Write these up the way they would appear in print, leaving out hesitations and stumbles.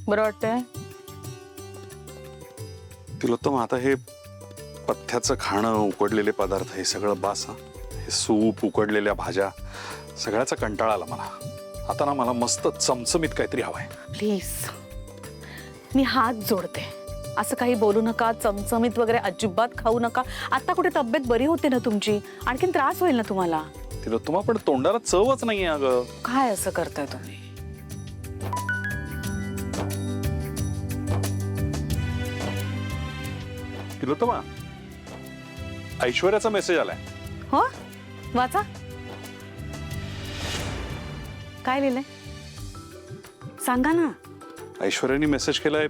बरं वाटतंय? तिलोत्तम, आता हे पथ्याचं खाणं, उकडलेले पदार्थ, हे सगळं बास हा. हे सूप, उकडलेल्या भाज्या, सगळ्याचा कंटाळा आला मला. आता ना मला मस्त चमचमीत काहीतरी हवंय. प्लीज, मी हात जोडते. असं काही बोलू नका. चमचमीत वगैरे अजिबात खाऊ नका. आता कुठे तब्येत बरी होते ना तुमची, आणखीन त्रास होईल ना तुम्हाला. तिलोत्तम, पण तोंडाला चवच नाहीये अगं. काय असं करताय तुम्ही? तिलोत्तमा, ऐश्वर्याचा मेसेज आलाय. हो, वाचा. काय लिहिलंय सांगा ना. ऐश्वर्याने मेसेज केलाय,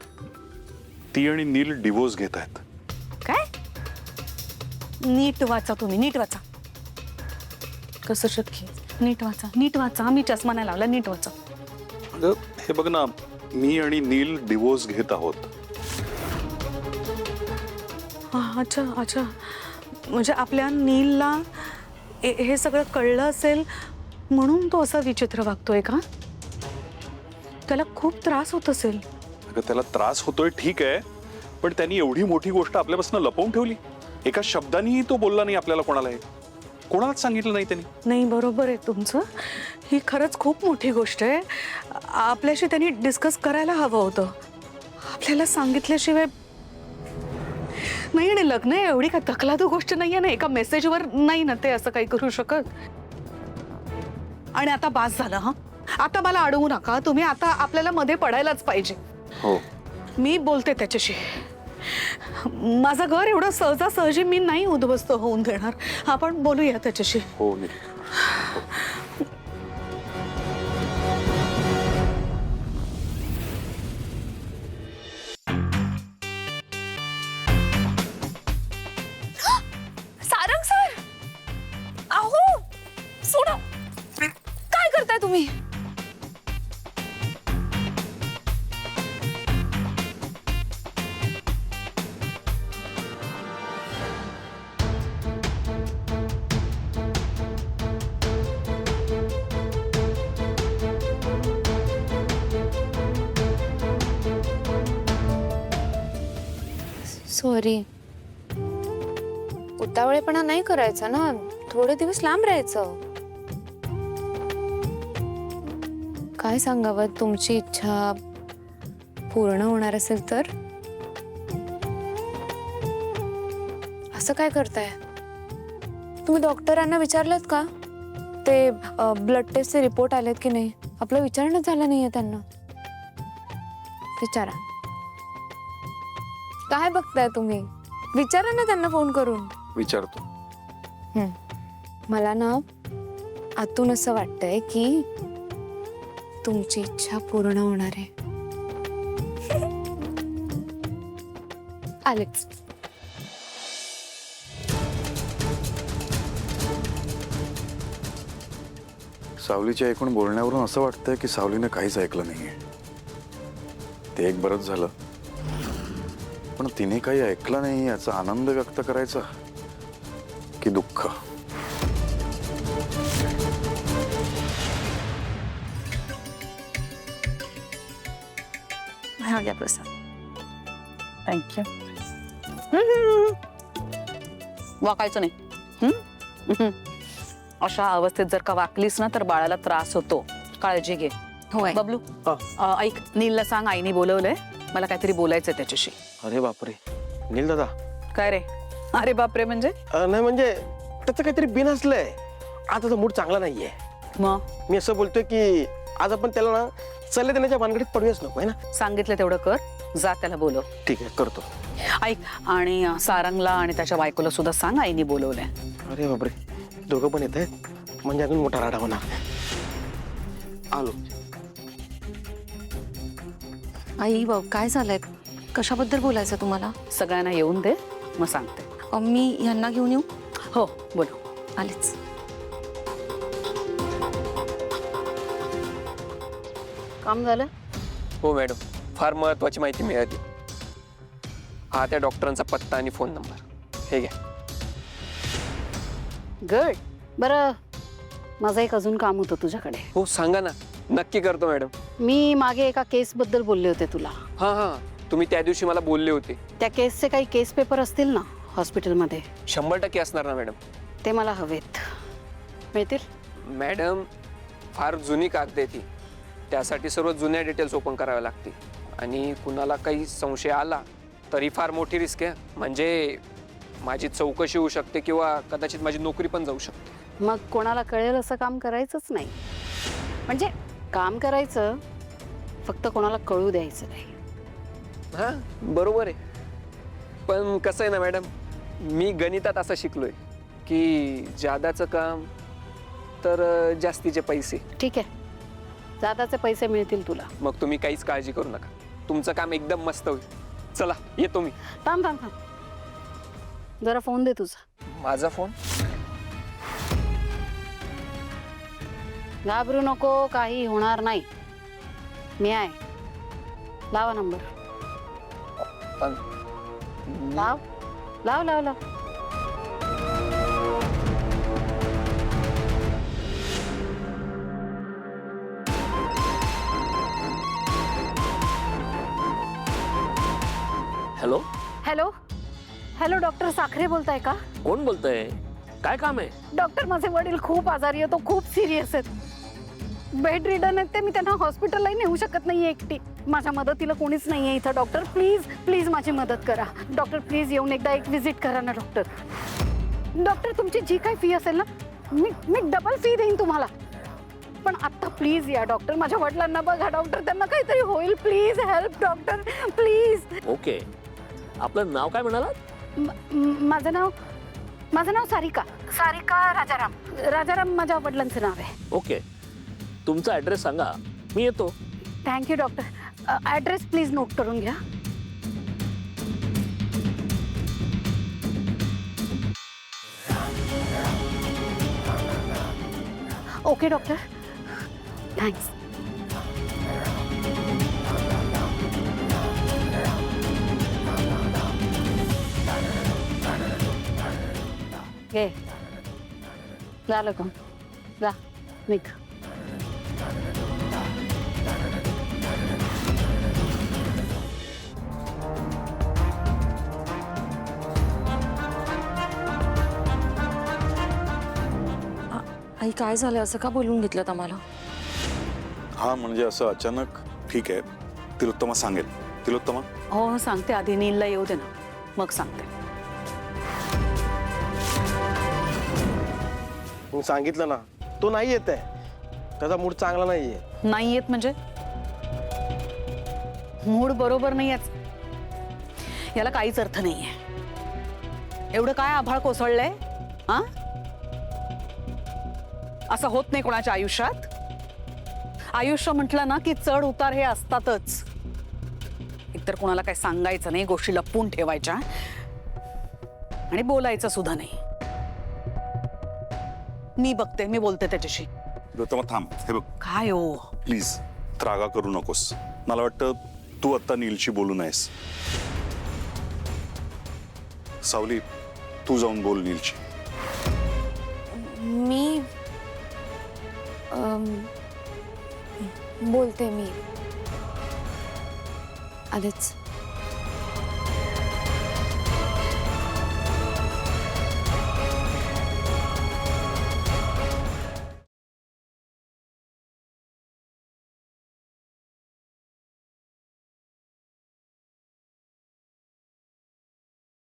ती आणि नील डिवोर्स घेत आहेत. काय? नीट वाचा तुम्ही, नीट वाचा. कसं शक्य? नीट वाचा, नीट वाचा. मी चष्मा नाही लावला, नीट वाचा. अगं हे बघ ना, मी आणि नील डिवोर्स घेत आहोत. अच्छा अच्छा, म्हणजे आपल्या नीलला हे सगळं कळलं असेल म्हणून तो असा विचित्र वागतोय का? त्याला खूप त्रास होत असेल. अगं त्याला त्रास होतोय ठीक आहे, पण त्यांनी एवढी मोठी गोष्ट आपल्यापासून लपवून ठेवली. एका शब्दानेही तो बोलला नाही आपल्याला. कोणाला हे कोणालाच सांगितलं नाही त्यांनी. नाही, बरोबर आहे तुमचं. ही खरंच खूप मोठी गोष्ट आहे. आपल्याशी त्यांनी डिस्कस करायला हवं होतं. आपल्याला सांगितल्याशिवाय नाही. आणि लग्न एवढी काय तकलादू गोष्ट नाहीये ना. एका मेसेजवर नाही ना ते असं काही करू शकत. आणि आता बास झालं. हा, आता मला अडवू नका तुम्ही. आता आपल्याला मध्ये पडायलाच पाहिजे. हो, मी बोलते त्याच्याशी. माझं घर एवढं सहजासहजी मी नाही उद्ध्वस्त होऊन देणार. आपण बोलूया त्याच्याशी. हो नील. सारंग सर, अहो सोडा. काय करताय तुम्ही? सॉरी, उतावळेपणा नाही करायचा ना. थोडे दिवस लांब राहायचं. काय सांगावं, तुमची इच्छा पूर्ण होणार असेल तर? असं काय करताय? तुम्ही डॉक्टरांना विचारलं का ते ब्लड टेस्टचे रिपोर्ट आलेत की नाही? आपलं विचारणंच झालं नाहीये त्यांना. विचारा. काय बघताय तुम्ही? विचारा ना त्यांना फोन करून. विचारतो. मला ना आतून असं वाटतंय की तुमची इच्छा पूर्ण होणार आहे. आलेच. सावलीच्या ऐकून बोलण्यावरून असं वाटतंय की सावलीने काहीच ऐकलं नाहीये. ते एक बरंच झालं, पण तिने काही ऐकलं नाही याचा आनंद व्यक्त करायचा की दुःख? हा घ्या प्रसाद. थँक्यू. वाकायचं नाही. अशा अवस्थेत जर का वाकलीस ना तर बाळाला त्रास होतो. काळजी घे. होय बबलू, ऐक, नीलला सांग आईने बोलवलंय. मला काहीतरी बोलायचंय त्याच्याशी. अरे बापरे, नील दादा. काय रे? अरे बापरे म्हणजे? नाही म्हणजे त्याचं काहीतरी बिन असलंय. आज त्याचा मूड चांगला नाहीये. मग मी असं बोलतोय की आज आपण त्याला ना सल्ले देण्याच्या भानगडीत पडूयाच नको आहे ना. सांगितलं तेवढं कर. जा त्याला बोलव. ठीक आहे, करतो. ऐक, आणि सारंगला आणि त्याच्या बायकोला सुद्धा सांग आईने बोलवलंय. अरे बापरे, दोघं पण येत आहेत म्हणजे अजून मोठा राडा होणार. आलो. आई, काय झालंय? कशाबद्दल बोलायचं तुम्हाला? सगळ्यांना येऊन दे, मग सांगते. मी यांना घेऊन येऊ? हो, बोलू. आलेच. काम झालं? हो मॅडम, फार महत्त्वाची माहिती मिळाली. हा त्या डॉक्टरांचा पत्ता आणि फोन नंबर. हे घ्या. गुड. बरं, माझं एक अजून काम होतं तुझ्याकडे. हो सांगा ना. नक्की करतो मॅडम. मी मागे एका केसबद्दल बोलले होते तुला. हां हां, तुम्ही त्या दिवशी मला बोलले होते. त्या केसचे काही केस पेपर असतील ना हॉस्पिटलमध्ये? 100% असणार ना मॅडम. ते मला हवेत. मिळतील? मॅडम, फार जुनी कागद आहे ती. त्यासाठी सर्व जुन्या डिटेल्स ओपन कराव्या लागतील आणि कुणाला काही संशय आला तरी फार मोठी रिस्क आहे. म्हणजे माझी चौकशी होऊ शकते किंवा कदाचित माझी नोकरी पण जाऊ शकते. मग कोणाला कळेल असं काम करायचंच नाही. म्हणजे काम करायचं, फक्त कोणाला कळू द्यायचं नाही. हां, बरोबर आहे. पण कसं आहे ना मॅडम, मी गणितात असं शिकलोय की जादाचं काम तर जास्तीचे पैसे. ठीक आहे, जादाचे पैसे मिळतील तुला. मग तुम्ही काहीच काळजी करू नका, तुमचं काम एकदम मस्त होईल. चला येतो मी. थांब थांब थांब, जरा फोन दे तुझा. माझा फोन? घाबरू नको, काही होणार नाही. मी आहे. लावा नंबर. पण लाव लाव लाव लाव. Hello, hello hello, doctor Sakhare बोलताय का? कोण बोलतंय? काय काम आहे? डॉक्टर, माझे वडील खूप आजारी आहेत, तो खूप सिरियस आहेत. बेड रिडन आहेत ते. मी त्यांना हॉस्पिटललाही नेऊ शकत नाही एकटी. माझ्या मदतीला कोणीच नाहीये इथं. डॉक्टर प्लीज प्लीज माझी मदत करा. डॉक्टर प्लीज येऊन एकदा एक विजिट करा ना डॉक्टर. डॉक्टर, तुमची जी काही फी असेल ना, मी डबल फी देईन तुम्हाला. पण आत्ता प्लीज या डॉक्टर. माझ्या वडिलांना बघा डॉक्टर, त्यांना काहीतरी होईल. Please help doctor, please. Okay, आपलं नाव काय म्हणाला? माझं नाव सारिका. सारिका राजाराम. राजाराम माझ्या वडिलांचं नाव आहे. ओके, तुमचा ॲड्रेस सांगा, मी येतो. Thank you doctor. Address please note करून घ्या. Okay doctor, thanks. घे, झालं का? जा, निघ. आई काय झालं, असं का बोलून घेतलं आम्हाला? हा म्हणजे असं अचानक. ठीक आहे, तिलोत्तमा सांगेल. तिलोत्तमा, हो हो, सांगते. आधी नीलला येऊ दे ना, मग सांगते. मी सांगितलं ना, तो नाही येत आहे. त्याचा मूड चांगला नाहीये. नाही येत म्हणजे? मूड बरोबर नाही याच, याला काहीच अर्थ नाहीये. एवढं काय आभाळ कोसळलंय? हा, असं होत नाही कोणाच्या आयुष्यात. आयुष्य म्हटलं ना की चढ उतार हे असतातच. एकतर कोणाला काय सांगायचं नाही, गोष्टी लपवून ठेवायच्या आणि बोलायचं सुद्धा नाही. मी बघते, मी बोलते त्याच्याशी. तिलोत्तमा थांब. हे बघ, काय हो, प्लीज त्रागा करू नकोस. मला वाटतं तू आता नीलशी बोलू नयेस. सावली, तू जाऊन बोल नीलशी. मी बोलते मी आधीच.